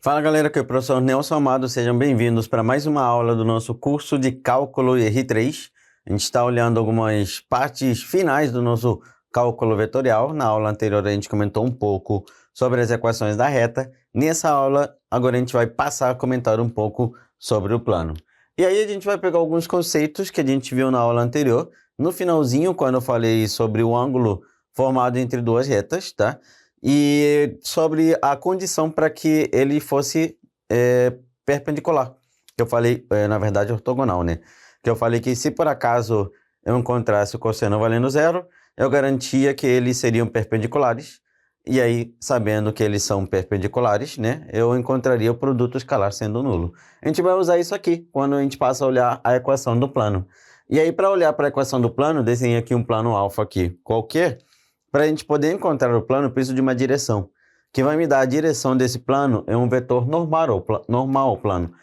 Fala galera, aqui é o professor Nelson Amado, sejam bem-vindos para mais uma aula do nosso curso de Cálculo R3. A gente está olhando algumas partes finais do nosso cálculo vetorial. Na aula anterior a gente comentou um pouco sobre as equações da reta. Nessa aula, agora a gente vai passar a comentar um pouco sobre o plano. E aí a gente vai pegar alguns conceitos que a gente viu na aula anterior. No finalzinho, quando eu falei sobre o ângulo formado entre duas retas, tá? E sobre a condição para que ele fosse perpendicular. Que eu falei, na verdade, ortogonal, né? Que eu falei que se por acaso eu encontrasse o cosseno valendo zero, eu garantia que eles seriam perpendiculares. E aí, sabendo que eles são perpendiculares, né? Eu encontraria o produto escalar sendo nulo. A gente vai usar isso aqui, quando a gente passa a olhar a equação do plano. E aí, para olhar para a equação do plano, desenhe aqui um plano alfa aqui qualquer. Para a gente poder encontrar o plano, eu preciso de uma direção. Que vai me dar a direção desse plano é um vetor normal ao plano.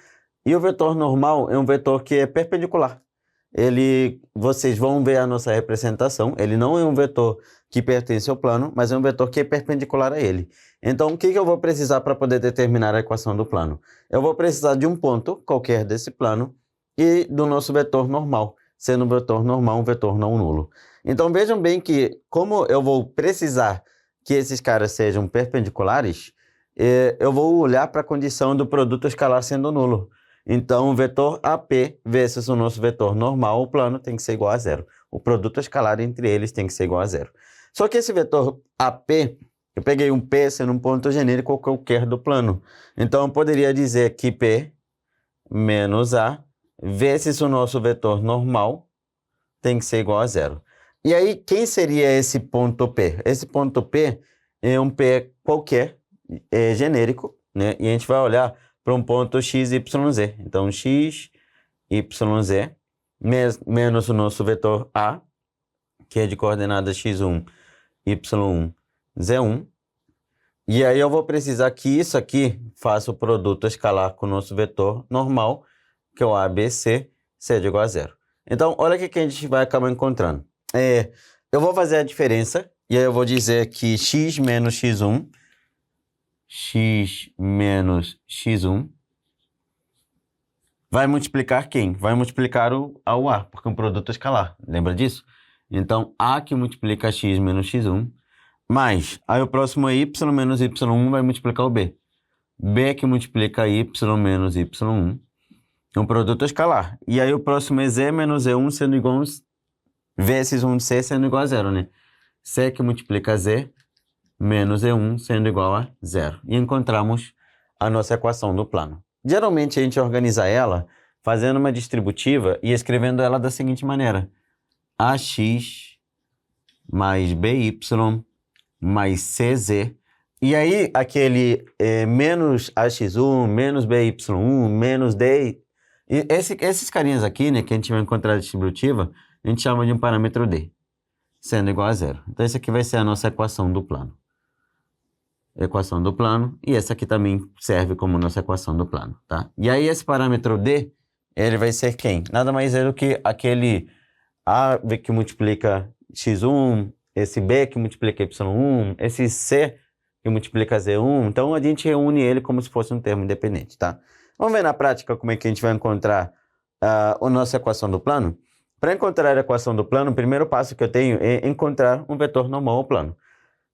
E o vetor normal é um vetor que é perpendicular. Vocês vão ver a nossa representação. Ele não é um vetor que pertence ao plano, mas é um vetor que é perpendicular a ele. Então, o que eu vou precisar para poder determinar a equação do plano? Eu vou precisar de um ponto qualquer desse plano e do nosso vetor normal, sendo um vetor normal um vetor não nulo. Então, vejam bem que, como eu vou precisar que esses caras sejam perpendiculares, eu vou olhar para a condição do produto escalar sendo nulo. Então, o vetor AP vezes o nosso vetor normal, o plano, tem que ser igual a zero. O produto escalar entre eles tem que ser igual a zero. Só que esse vetor AP, eu peguei um P sendo um ponto genérico qualquer do plano. Então, eu poderia dizer que P menos A vezes o nosso vetor normal tem que ser igual a zero. E aí, quem seria esse ponto P? Esse ponto P é um P qualquer, genérico, né? E a gente vai olhar para um ponto x, y, z. Então, x, y, z, menos o nosso vetor A, que é de coordenadas x1, y1, z1. E aí eu vou precisar que isso aqui faça o produto escalar com o nosso vetor normal, que é o ABC, seja igual a zero. Então, olha o que a gente vai acabar encontrando. Eu vou fazer a diferença, e aí eu vou dizer que x menos x1 vai multiplicar quem? Vai multiplicar ao A, porque é um produto escalar, lembra disso? Então, A que multiplica x menos x1, mais, aí o próximo é y menos y1 vai multiplicar o B. B que multiplica y menos y1, é um produto escalar. E aí o próximo é z menos z1 sendo igual a vezes 1 de C sendo igual a zero, né? C que multiplica Z menos E1 sendo igual a zero. E encontramos a nossa equação do plano. Geralmente a gente organiza ela fazendo uma distributiva e escrevendo ela da seguinte maneira. AX mais BY mais CZ. E aí aquele menos AX1, menos BY1, menos D. E esses carinhas aqui, né, que a gente vai encontrar na distributiva, a gente chama de um parâmetro D, sendo igual a zero. Então, essa aqui vai ser a nossa equação do plano. Equação do plano, e essa aqui também serve como nossa equação do plano, tá? E aí, esse parâmetro D, ele vai ser quem? Nada mais é do que aquele A que multiplica x1, esse B que multiplica y1, esse C que multiplica z1. Então, a gente reúne ele como se fosse um termo independente, tá? Vamos ver na prática como é que a gente vai encontrar a nossa equação do plano? Para encontrar a equação do plano, o primeiro passo que eu tenho é encontrar um vetor normal ao plano.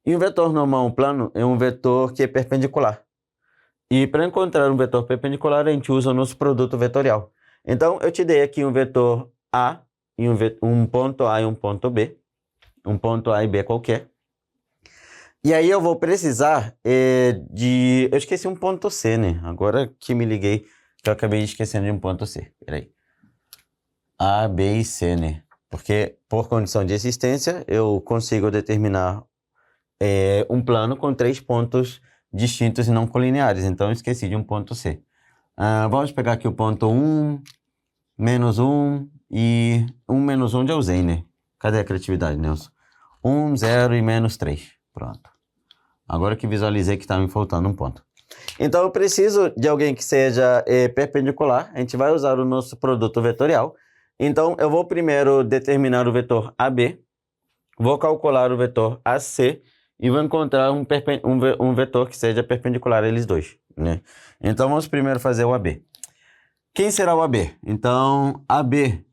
E um vetor normal ao plano é um vetor que é perpendicular. E para encontrar um vetor perpendicular, a gente usa o nosso produto vetorial. Então, eu te dei aqui um vetor A, e um ponto A e um ponto B. Um ponto A e B qualquer. E aí eu vou precisar eu esqueci um ponto C, né? Agora que me liguei, que eu acabei esquecendo de um ponto C. Peraí. A, B e C, né? Porque, por condição de existência, eu consigo determinar um plano com 3 pontos distintos e não colineares. Então, eu esqueci de um ponto C. Vamos pegar aqui o ponto 1, menos 1 e 1 menos 1 já usei, né? Cadê a criatividade, Nelson? 1, 0 e menos 3. Pronto. Agora que visualizei que está me faltando um ponto. Então, eu preciso de alguém que seja perpendicular. A gente vai usar o nosso produto vetorial. Então, eu vou primeiro determinar o vetor AB, vou calcular o vetor AC e vou encontrar um vetor que seja perpendicular a eles dois, né? Então, vamos primeiro fazer o AB. Quem será o AB? Então, AB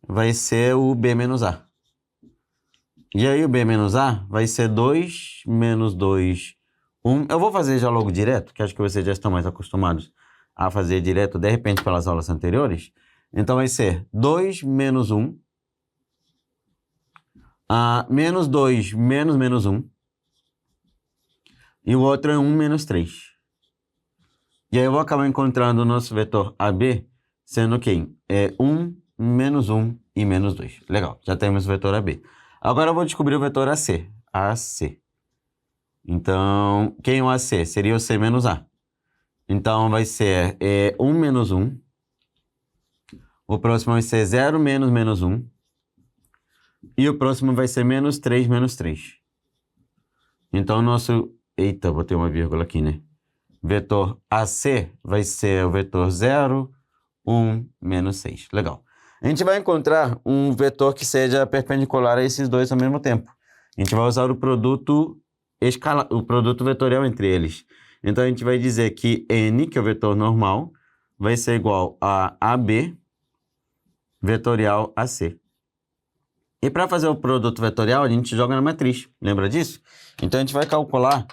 vai ser o B menos A. E aí, o B menos A vai ser 2 menos 2, 1. Eu vou fazer já logo direto, que acho que vocês já estão mais acostumados a fazer direto, de repente, pelas aulas anteriores. Então, vai ser 2 menos 1, menos 2 menos menos 1, e o outro é 1 menos 3. E aí eu vou acabar encontrando o nosso vetor AB sendo quem? É 1, menos 1 e menos 2. Legal, já temos o vetor AB. Agora eu vou descobrir o vetor AC. AC. Então, quem é o AC? Seria o C menos A. Então, vai ser 1 menos 1. O próximo vai ser 0 menos menos 1. E o próximo vai ser menos 3 menos 3. Então, o nosso... Eita, botei uma vírgula aqui, né? Vetor AC vai ser o vetor 0, 1, menos 6. Legal. A gente vai encontrar um vetor que seja perpendicular a esses dois ao mesmo tempo. A gente vai usar o produto vetorial entre eles. Então, a gente vai dizer que N, que é o vetor normal, vai ser igual a AB vetorial AC. E para fazer o produto vetorial, a gente joga na matriz. Lembra disso? Então, a gente vai calcular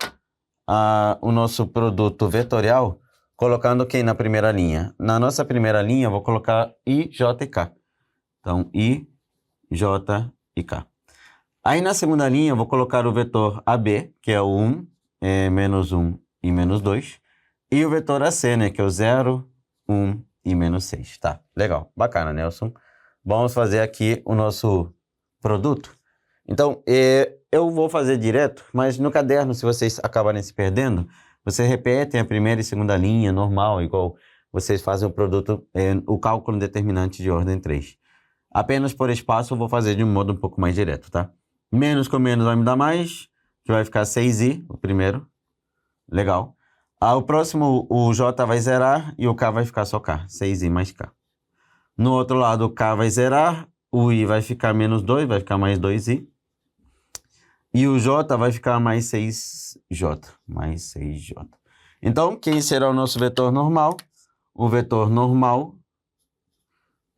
o nosso produto vetorial colocando quem na primeira linha? Na nossa primeira linha, eu vou colocar I, J e K. Então, I, J e K. Aí, na segunda linha, eu vou colocar o vetor AB, que é o 1, menos 1 e menos 2. E o vetor AC, né, que é o 0, 1 e menos 6. Tá, legal. Bacana, Nelson. Vamos fazer aqui o nosso produto. Então, eu vou fazer direto, mas no caderno, se vocês acabarem se perdendo, vocês repetem a primeira e segunda linha, normal, igual vocês fazem o produto, o cálculo determinante de ordem 3. Apenas por espaço, eu vou fazer de um modo um pouco mais direto, tá? Menos com menos vai me dar mais, que vai ficar 6i, o primeiro. Legal. O próximo, o J vai zerar e o K vai ficar só K, 6i mais K. No outro lado, o K vai zerar, o I vai ficar menos 2, vai ficar mais 2i. E o J vai ficar mais 6J, mais 6J. Então, quem será o nosso vetor normal? O vetor normal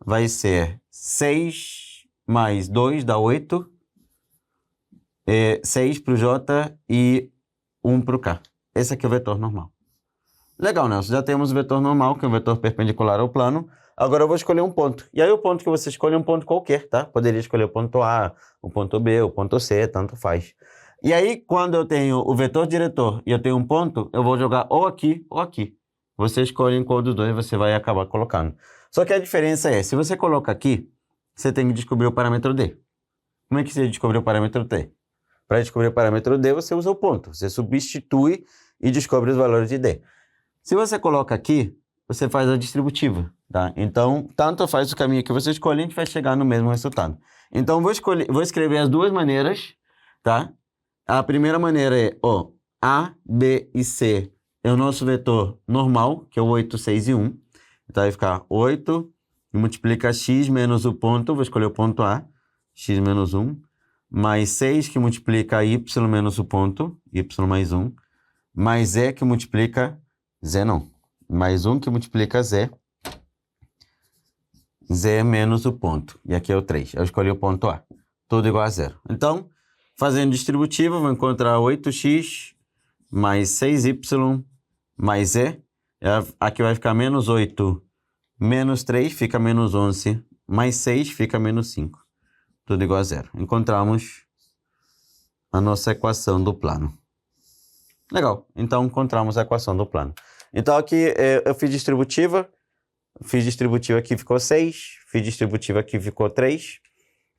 vai ser 6 mais 2 dá 8. 6 para o J e 1 para o K. Esse aqui é o vetor normal. Legal, Nelson. Já temos o vetor normal, que é o vetor perpendicular ao plano. Agora eu vou escolher um ponto. E aí o ponto que você escolhe é um ponto qualquer, tá? Poderia escolher o ponto A, o ponto B, o ponto C, tanto faz. E aí, quando eu tenho o vetor diretor e eu tenho um ponto, eu vou jogar ou aqui ou aqui. Você escolhe em qual dos dois você vai acabar colocando. Só que a diferença é, se você coloca aqui, você tem que descobrir o parâmetro D. Como é que você descobre o parâmetro D? Para descobrir o parâmetro D, você usa o ponto. Você substitui e descobre os valores de D. Se você coloca aqui, você faz a distributiva, tá? Então, tanto faz o caminho que você escolhe, a gente vai chegar no mesmo resultado. Então, vou escrever as duas maneiras, tá? A primeira maneira é, A, B e C é o nosso vetor normal, que é o 8, 6 e 1. Então, vai ficar 8 multiplica x menos o ponto, vou escolher o ponto A, x menos 1, mais 6 que multiplica y menos o ponto, y mais 1, mais z que multiplica z não, mais 1 que multiplica z, z menos o ponto. E aqui é o 3, eu escolhi o ponto A, tudo igual a 0. Então, fazendo distributiva, vou encontrar 8x mais 6y mais z. Aqui vai ficar menos 8, menos 3 fica menos 11, mais 6 fica menos 5. Tudo igual a 0. Encontramos a nossa equação do plano. Legal, então encontramos a equação do plano. Então aqui eu fiz distributiva aqui ficou 6, fiz distributiva aqui ficou 3.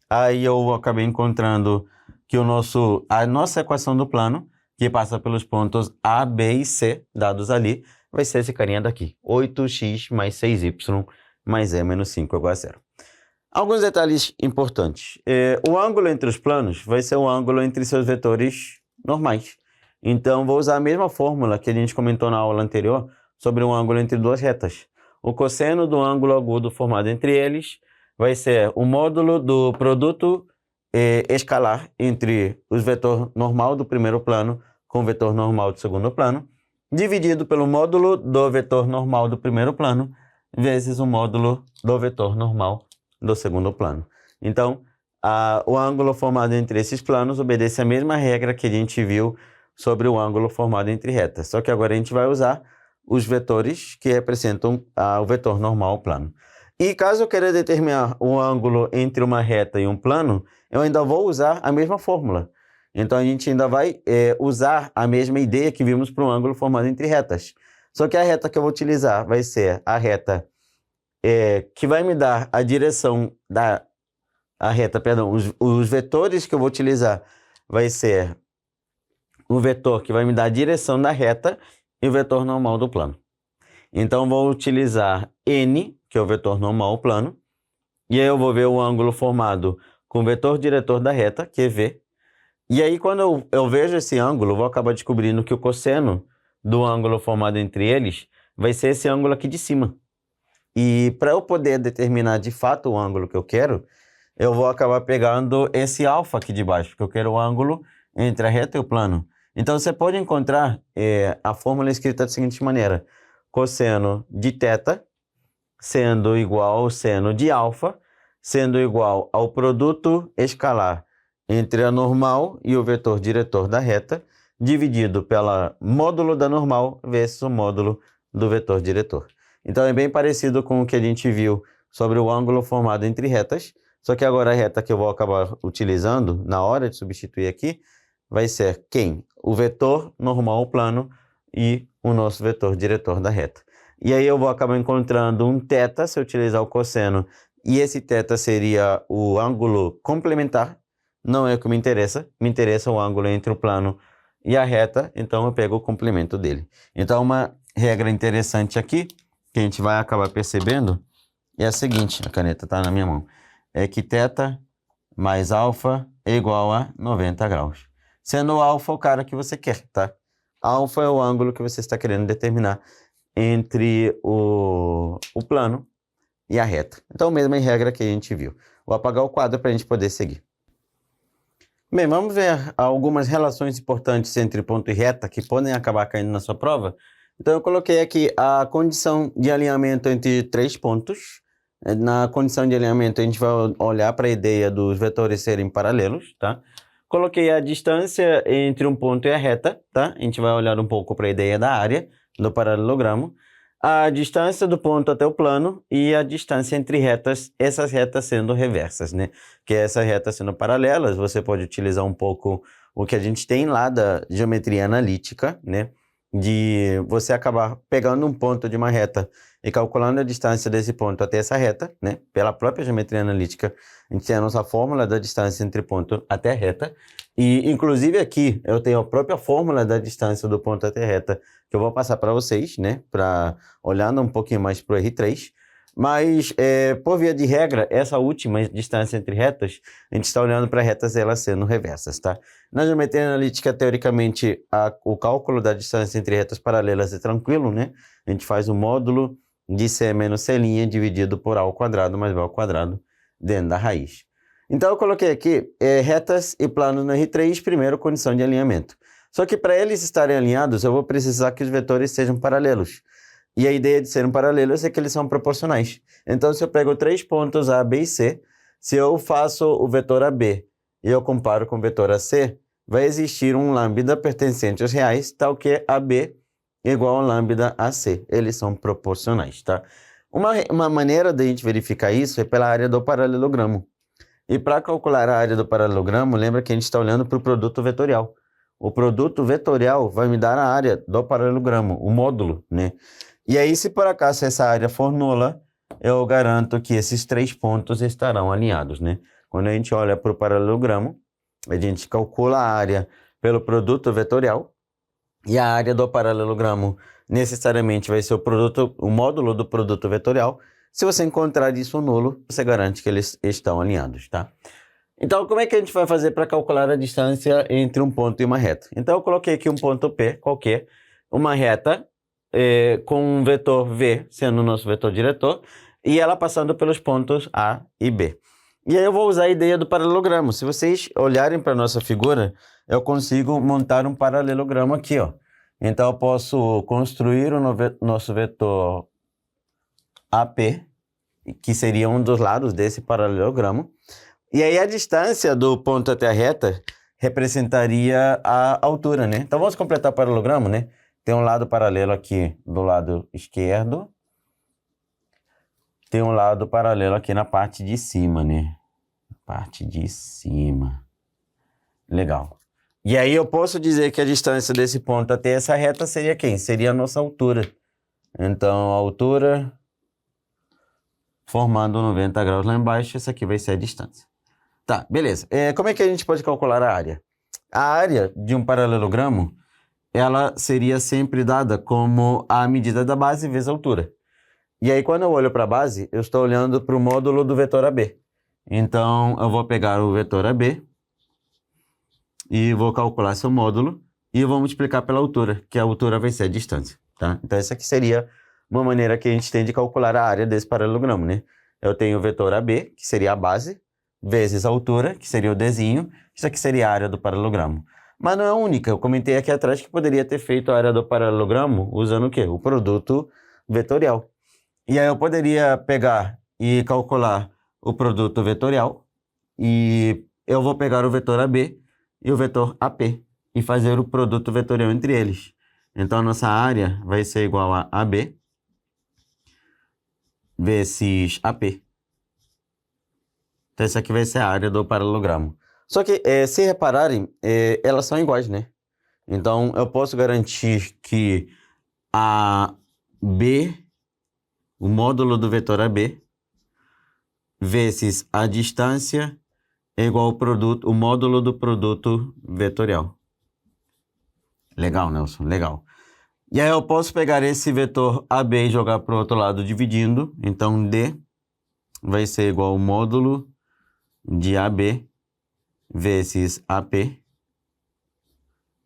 Aí eu acabei encontrando que a nossa equação do plano, que passa pelos pontos A, B e C, dados ali, vai ser esse carinha daqui. 8x mais 6y mais e menos 5 igual a 0. Alguns detalhes importantes. O ângulo entre os planos vai ser o ângulo entre seus vetores normais. Então, vou usar a mesma fórmula que a gente comentou na aula anterior sobre um ângulo entre duas retas. O cosseno do ângulo agudo formado entre eles vai ser o módulo do produto escalar entre o vetor normal do primeiro plano com o vetor normal do segundo plano, dividido pelo módulo do vetor normal do primeiro plano, vezes o módulo do vetor normal do segundo plano. Então, o ângulo formado entre esses planos obedece à mesma regra que a gente viu sobre o ângulo formado entre retas. Só que agora a gente vai usar os vetores que representam o vetor normal plano. E caso eu queira determinar o ângulo entre uma reta e um plano, eu ainda vou usar a mesma fórmula. Então, a gente ainda vai usar a mesma ideia que vimos para um ângulo formado entre retas. Só que a reta que eu vou utilizar vai ser a reta que vai me dar a direção os vetores que eu vou utilizar vai ser o vetor que vai me dar a direção da reta e o vetor normal do plano. Então, vou utilizar N, que é o vetor normal plano, e aí eu vou ver o ângulo formado com o vetor diretor da reta, que é V. E aí, quando eu vejo esse ângulo, eu vou acabar descobrindo que o cosseno do ângulo formado entre eles vai ser esse ângulo aqui de cima. E para eu poder determinar de fato o ângulo que eu quero, eu vou acabar pegando esse alfa aqui de baixo, porque eu quero o ângulo entre a reta e o plano. Então, você pode encontrar a fórmula escrita da seguinte maneira: cosseno de θ sendo igual ao seno de alfa, sendo igual ao produto escalar entre a normal e o vetor diretor da reta, dividido pela módulo da normal vezes o módulo do vetor diretor. Então, é bem parecido com o que a gente viu sobre o ângulo formado entre retas, só que agora a reta que eu vou acabar utilizando na hora de substituir aqui vai ser quem? O vetor normal plano e o nosso vetor diretor da reta. E aí eu vou acabar encontrando um θ se eu utilizar o cosseno, e esse θ seria o ângulo complementar, não é o que me interessa o ângulo entre o plano e a reta, então eu pego o complemento dele. Então, uma regra interessante aqui, que a gente vai acabar percebendo, é a seguinte: a caneta está na minha mão, é que θ mais alfa é igual a 90 graus. Sendo o alfa o cara que você quer, tá? Alfa é o ângulo que você está querendo determinar entre o plano e a reta. Então, mesma regra que a gente viu. Vou apagar o quadro para a gente poder seguir. Bem, vamos ver algumas relações importantes entre ponto e reta que podem acabar caindo na sua prova. Então, eu coloquei aqui a condição de alinhamento entre três pontos. Na condição de alinhamento, a gente vai olhar para a ideia dos vetores serem paralelos, tá? Coloquei a distância entre um ponto e a reta, tá? A gente vai olhar um pouco para a ideia da área do paralelogramo. A distância do ponto até o plano e a distância entre retas, essas retas sendo reversas, né? Que essas retas sendo paralelas, você pode utilizar um pouco o que a gente tem lá da geometria analítica, né? De você acabar pegando um ponto de uma reta e calculando a distância desse ponto até essa reta, né? Pela própria geometria analítica, a gente tem a nossa fórmula da distância entre ponto até a reta. E, inclusive, aqui eu tenho a própria fórmula da distância do ponto até a reta, que eu vou passar para vocês, né? Para olhando um pouquinho mais para o R3. Mas, por via de regra, essa última distância entre retas, a gente está olhando para retas elas sendo reversas, tá? Na geometria analítica, teoricamente, o cálculo da distância entre retas paralelas é tranquilo, né? A gente faz o módulo de C menos C' dividido por A ao quadrado mais B ao quadrado dentro da raiz. Então, eu coloquei aqui retas e planos no R3, primeiro, condição de alinhamento. Só que para eles estarem alinhados, eu vou precisar que os vetores sejam paralelos. E a ideia de serem paralelos é que eles são proporcionais. Então, se eu pego três pontos A, B e C, se eu faço o vetor AB e eu comparo com o vetor AC, vai existir um lambda pertencente aos reais, tal que AB igual a lambda AC. Eles são proporcionais, tá? Uma maneira de a gente verificar isso é pela área do paralelogramo. E para calcular a área do paralelogramo, lembra que a gente está olhando para o produto vetorial. O produto vetorial vai me dar a área do paralelogramo, o módulo, né? E aí, se por acaso essa área for nula, eu garanto que esses três pontos estarão alinhados, né? Quando a gente olha para o paralelogramo, a gente calcula a área pelo produto vetorial e a área do paralelogramo necessariamente vai ser o módulo do produto vetorial. Se você encontrar isso nulo, você garante que eles estão alinhados, tá? Então, como é que a gente vai fazer para calcular a distância entre um ponto e uma reta? Então, eu coloquei aqui um ponto P qualquer, uma reta com um vetor V sendo o nosso vetor diretor e ela passando pelos pontos A e B. E aí eu vou usar a ideia do paralelogramo. Se vocês olharem para a nossa figura, eu consigo montar um paralelogramo aqui, ó. Então eu posso construir o nosso vetor AP, que seria um dos lados desse paralelogramo. E aí a distância do ponto até a reta representaria a altura, né? Então vamos completar o paralelogramo, né? Tem um lado paralelo aqui do lado esquerdo. Tem um lado paralelo aqui na parte de cima, né? Parte de cima. Legal. E aí eu posso dizer que a distância desse ponto até essa reta seria quem? Seria a nossa altura. Então, a altura formando 90 graus lá embaixo, essa aqui vai ser a distância. Tá, beleza. Como é que a gente pode calcular a área? A área de um paralelogramo, ela seria sempre dada como a medida da base vezes a altura. E aí, quando eu olho para a base, eu estou olhando para o módulo do vetor AB. Então, eu vou pegar o vetor AB e vou calcular seu módulo e eu vou multiplicar pela altura, que a altura vai ser a distância, tá? Então, essa aqui seria uma maneira que a gente tem de calcular a área desse paralelogramo, né? Eu tenho o vetor AB, que seria a base, vezes a altura, que seria o Dzinho. Isso aqui seria a área do paralelogramo. Mas não é a única. Eu comentei aqui atrás que poderia ter feito a área do paralelogramo usando o quê? O produto vetorial. E aí eu poderia pegar e calcular o produto vetorial e eu vou pegar o vetor AB e o vetor AP e fazer o produto vetorial entre eles. Então, a nossa área vai ser igual a AB vezes AP. Então, essa aqui vai ser a área do paralelogramo. Só que, se repararem, elas são iguais, né? Então, eu posso garantir que a B, o módulo do vetor AB, vezes a distância é igual ao produto, o módulo do produto vetorial. Legal, Nelson, legal. E aí eu posso pegar esse vetor AB e jogar para o outro lado dividindo. Então, D vai ser igual ao módulo de AB vezes AP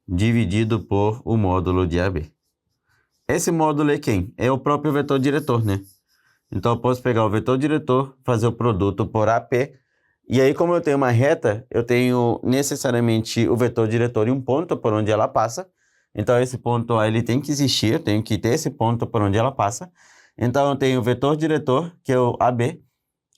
dividido por o módulo de AB. Esse módulo é quem? É o próprio vetor diretor, né? Então, eu posso pegar o vetor diretor, fazer o produto por AP. E aí, como eu tenho uma reta, eu tenho necessariamente o vetor diretor e um ponto por onde ela passa. Então, esse ponto A, ele tem que existir, eu tenho que ter esse ponto por onde ela passa. Então, eu tenho o vetor diretor, que é o AB,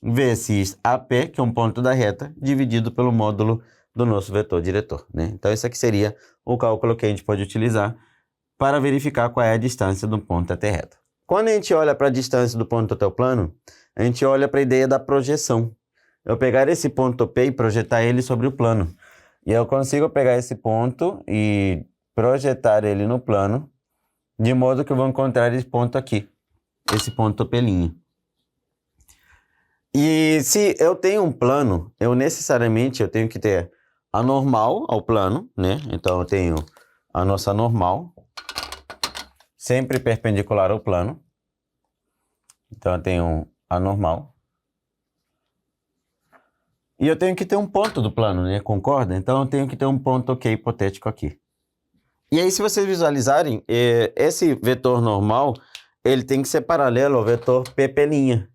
vezes AP, que é um ponto da reta, dividido pelo módulo do nosso vetor diretor, né? Então, esse aqui seria o cálculo que a gente pode utilizar para verificar qual é a distância do ponto até a reta. Quando a gente olha para a distância do ponto até o plano, a gente olha para a ideia da projeção. Eu pegar esse ponto P e projetar ele sobre o plano. E eu consigo pegar esse ponto e projetar ele no plano, de modo que eu vou encontrar esse ponto aqui, esse ponto P'. E se eu tenho um plano, eu tenho que ter a normal ao plano, né? Então eu tenho a nossa normal, sempre perpendicular ao plano. Então eu tenho a normal. E eu tenho que ter um ponto do plano, né? Concorda? Então eu tenho que ter um ponto OK hipotético aqui. E aí, se vocês visualizarem, esse vetor normal, ele tem que ser paralelo ao vetor P'.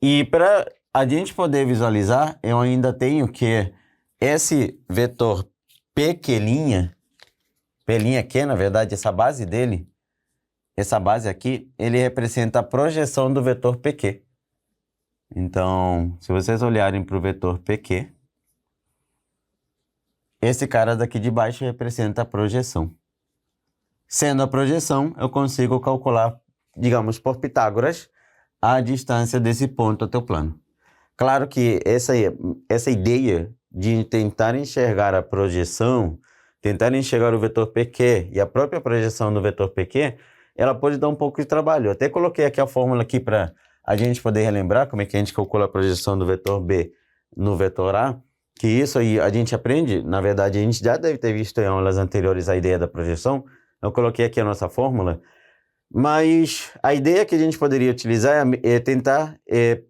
E para a gente poder visualizar, eu ainda tenho que esse vetor P', P', na verdade, essa base dele, essa base aqui, ele representa a projeção do vetor PQ. Então, se vocês olharem para o vetor PQ, esse cara daqui de baixo representa a projeção. Sendo a projeção, eu consigo calcular, digamos, por Pitágoras, a distância desse ponto até o plano. Claro que essa ideia de tentar enxergar a projeção, tentar enxergar o vetor PQ e a própria projeção do vetor PQ, ela pode dar um pouco de trabalho. Eu até coloquei aqui a fórmula aqui para a gente poder relembrar como é que a gente calcula a projeção do vetor B no vetor A, que isso aí a gente aprende, na verdade a gente já deve ter visto em aulas anteriores a ideia da projeção. Eu coloquei aqui a nossa fórmula, mas a ideia que a gente poderia utilizar é tentar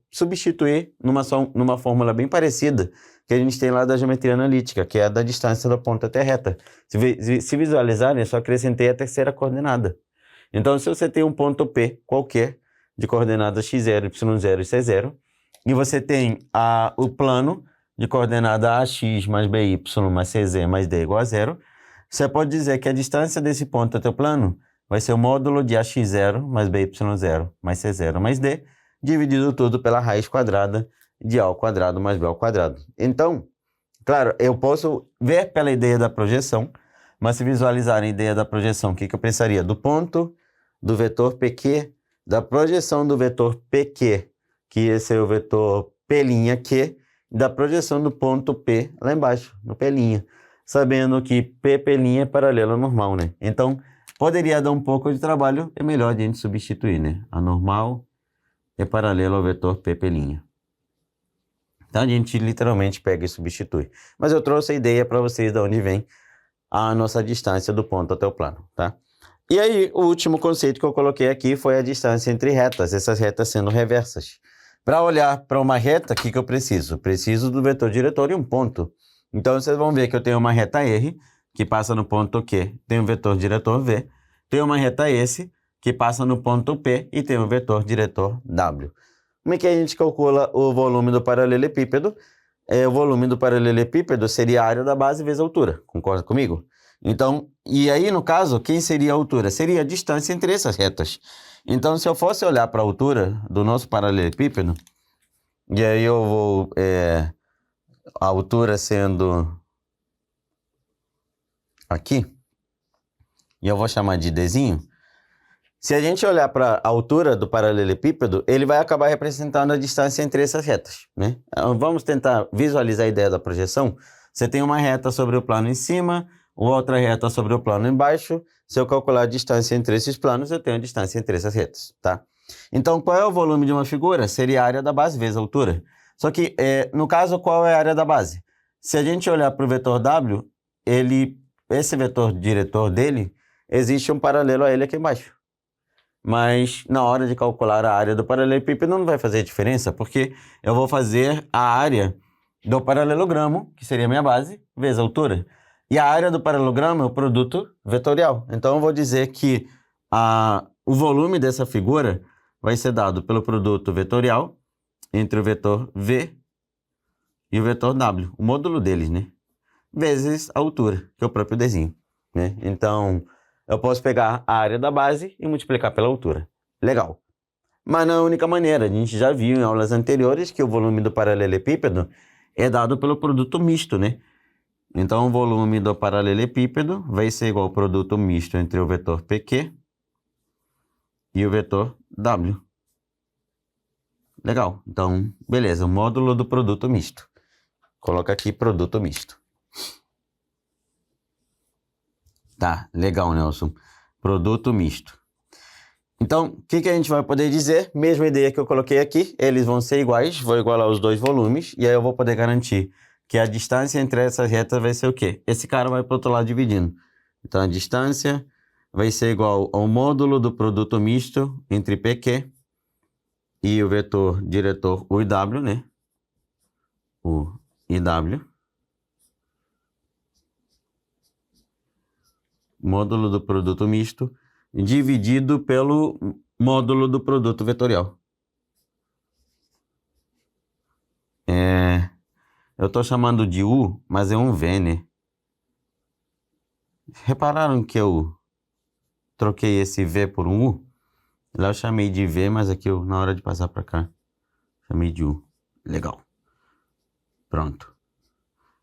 substituir numa fórmula bem parecida que a gente tem lá da geometria analítica, que é a da distância da ponta até a reta. Se visualizarem, eu só acrescentei a terceira coordenada. Então, se você tem um ponto P qualquer, de coordenadas x0, y0 e c0, e você tem o plano de coordenada ax mais by mais cz mais d igual a zero, você pode dizer que a distância desse ponto até o plano vai ser o módulo de ax0 mais by0 mais c0 mais d, dividido tudo pela raiz quadrada de a ao quadrado mais b ao quadrado. Então, claro, eu posso ver pela ideia da projeção, mas se visualizar a ideia da projeção, o que eu pensaria? Do ponto do vetor PQ, da projeção do vetor PQ, que esse é o vetor P'Q, da projeção do ponto P lá embaixo, no P'L, sabendo que P'L é paralelo ao normal, né? Então, poderia dar um pouco de trabalho, é melhor a gente substituir, né? A normal é paralelo ao vetor P'L. Então, a gente literalmente pega e substitui. Mas eu trouxe a ideia para vocês de onde vem a nossa distância do ponto até o plano, tá? E aí, o último conceito que eu coloquei aqui foi a distância entre retas, essas retas sendo reversas. Para olhar para uma reta, o que eu preciso? Preciso do vetor diretor e um ponto. Então, vocês vão ver que eu tenho uma reta R, que passa no ponto Q, tem um vetor diretor V. Tenho uma reta S, que passa no ponto P e tem um vetor diretor W. Como é que a gente calcula o volume do paralelepípedo? O volume do paralelepípedo seria a área da base vezes a altura. Concorda comigo? Então, e aí, no caso, quem seria a altura? Seria a distância entre essas retas. Então, se eu fosse olhar para a altura do nosso paralelepípedo, e aí eu vou... a altura sendo aqui, e eu vou chamar de Dzinho. Se a gente olhar para a altura do paralelepípedo, ele vai acabar representando a distância entre essas retas, né? Vamos tentar visualizar a ideia da projeção. Você tem uma reta sobre o plano em cima, outra reta sobre o plano embaixo. Se eu calcular a distância entre esses planos, eu tenho a distância entre essas retas, tá? Então, qual é o volume de uma figura? Seria a área da base vezes a altura. Só que, no caso, qual é a área da base? Se a gente olhar para o vetor W, esse vetor diretor dele, existe um paralelo a ele aqui embaixo. Mas na hora de calcular a área do paralelepípedo não vai fazer diferença, porque eu vou fazer a área do paralelogramo, que seria a minha base, vezes a altura. E a área do paralelogramo é o produto vetorial. Então eu vou dizer que o volume dessa figura vai ser dado pelo produto vetorial entre o vetor V e o vetor W, o módulo deles, né? Vezes a altura, que é o próprio Dzinho, né? Então, eu posso pegar a área da base e multiplicar pela altura. Legal. Mas não é a única maneira. A gente já viu em aulas anteriores que o volume do paralelepípedo é dado pelo produto misto, né? Então, o volume do paralelepípedo vai ser igual ao produto misto entre o vetor PQ e o vetor W. Legal. Então, beleza. O módulo do produto misto. Coloca aqui produto misto. Tá, legal, Nelson. Produto misto. Então, o que a gente vai poder dizer? Mesma ideia que eu coloquei aqui, eles vão ser iguais, vou igualar os dois volumes, e aí eu vou poder garantir que a distância entre essas retas vai ser o quê? Esse cara vai para o outro lado dividindo. Então, a distância vai ser igual ao módulo do produto misto entre PQ e o vetor diretor U e W, né? U e W. Módulo do produto misto dividido pelo módulo do produto vetorial. Eu estou chamando de U, mas é um V, né? Repararam que eu troquei esse V por um U? Lá eu chamei de V, mas aqui na hora de passar para cá, chamei de U. Legal. Pronto.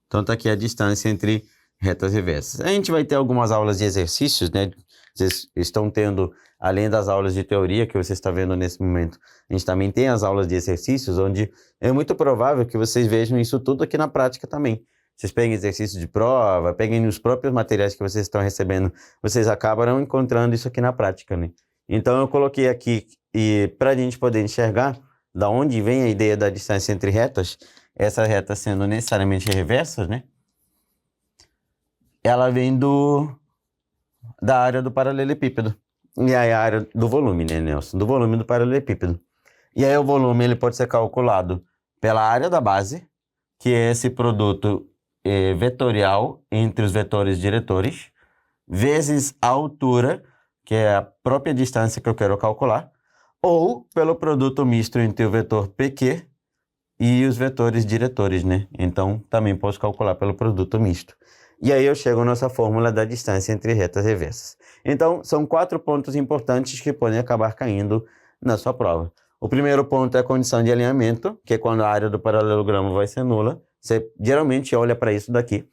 Então tá aqui a distância entre retas reversas. A gente vai ter algumas aulas de exercícios, né? Vocês estão tendo, além das aulas de teoria que você está vendo nesse momento, a gente também tem as aulas de exercícios, onde é muito provável que vocês vejam isso tudo aqui na prática também. Vocês peguem exercícios de prova, peguem os próprios materiais que vocês estão recebendo, vocês acabam encontrando isso aqui na prática, né? Então eu coloquei aqui, e para a gente poder enxergar da onde vem a ideia da distância entre retas, essas retas sendo necessariamente reversas, né? Ela vem da área do paralelepípedo. E aí a área do volume, né, Nelson? Do volume do paralelepípedo. E aí o volume ele pode ser calculado pela área da base, que é esse produto vetorial entre os vetores diretores, vezes a altura, que é a própria distância que eu quero calcular, ou pelo produto misto entre o vetor PQ e os vetores diretores, né? Então, também posso calcular pelo produto misto. E aí eu chego à nossa fórmula da distância entre retas reversas. Então, são 4 pontos importantes que podem acabar caindo na sua prova. O primeiro ponto é a condição de alinhamento, que é quando a área do paralelogramo vai ser nula. Você geralmente olha para isso daqui.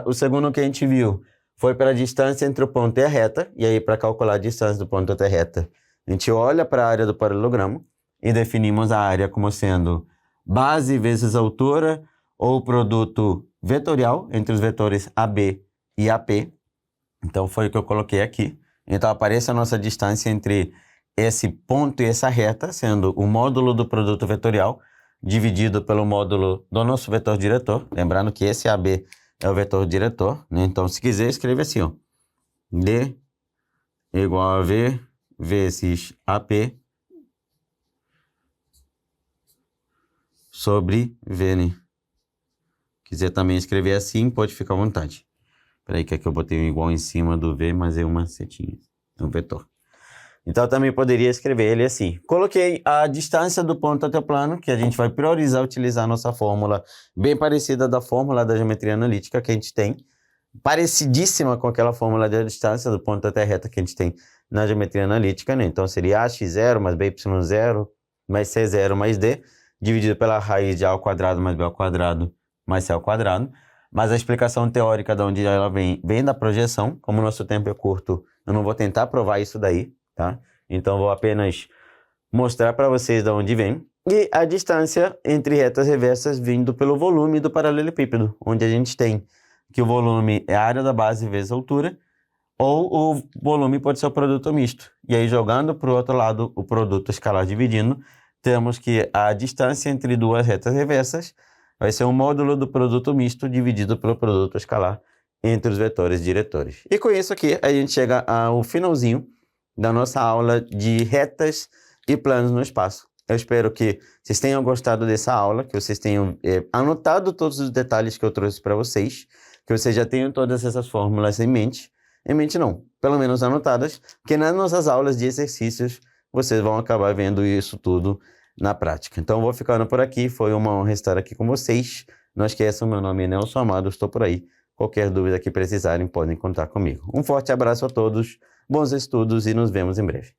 O segundo que a gente viu foi para a distância entre o ponto e a reta. E aí, para calcular a distância do ponto até a reta, a gente olha para a área do paralelogramo e definimos a área como sendo base vezes altura ou produto vetorial entre os vetores AB e AP. Então, foi o que eu coloquei aqui. Então, aparece a nossa distância entre esse ponto e essa reta, sendo o módulo do produto vetorial dividido pelo módulo do nosso vetor diretor. Lembrando que esse AB é o vetor diretor, né? Então, se quiser, escreve assim, ó. D igual a V vezes AP sobre V, né? Quiser também escrever assim, pode ficar à vontade. Espera aí, que aqui eu botei um igual em cima do V, mas é uma setinha, um vetor. Então, eu também poderia escrever ele assim. Coloquei a distância do ponto até o plano, que a gente vai priorizar utilizar a nossa fórmula, bem parecida da fórmula da geometria analítica que a gente tem, parecidíssima com aquela fórmula da distância do ponto até a reta que a gente tem na geometria analítica, né? Então, seria ax0 mais by0 mais c0 mais d, dividido pela raiz de a ao quadrado mais b ao quadrado mais c ao quadrado. Mas a explicação teórica de onde ela vem da projeção. Como o nosso tempo é curto, eu não vou tentar provar isso daí, tá? Então, vou apenas mostrar para vocês de onde vem. E a distância entre retas reversas vindo pelo volume do paralelepípedo, onde a gente tem que o volume é a área da base vezes a altura, ou o volume pode ser o produto misto. E aí, jogando para o outro lado o produto escalar dividindo, temos que a distância entre duas retas reversas vai ser o módulo do produto misto dividido pelo produto escalar entre os vetores diretores. E com isso aqui, a gente chega ao finalzinho da nossa aula de retas e planos no espaço. Eu espero que vocês tenham gostado dessa aula, que vocês tenham anotado todos os detalhes que eu trouxe para vocês, que vocês já tenham todas essas fórmulas em mente não, pelo menos anotadas, porque nas nossas aulas de exercícios vocês vão acabar vendo isso tudo na prática. Então, vou ficando por aqui, foi uma honra estar aqui com vocês. Não esqueçam, meu nome é Nelson Amado, estou por aí. Qualquer dúvida que precisarem, podem contar comigo. Um forte abraço a todos, bons estudos e nos vemos em breve.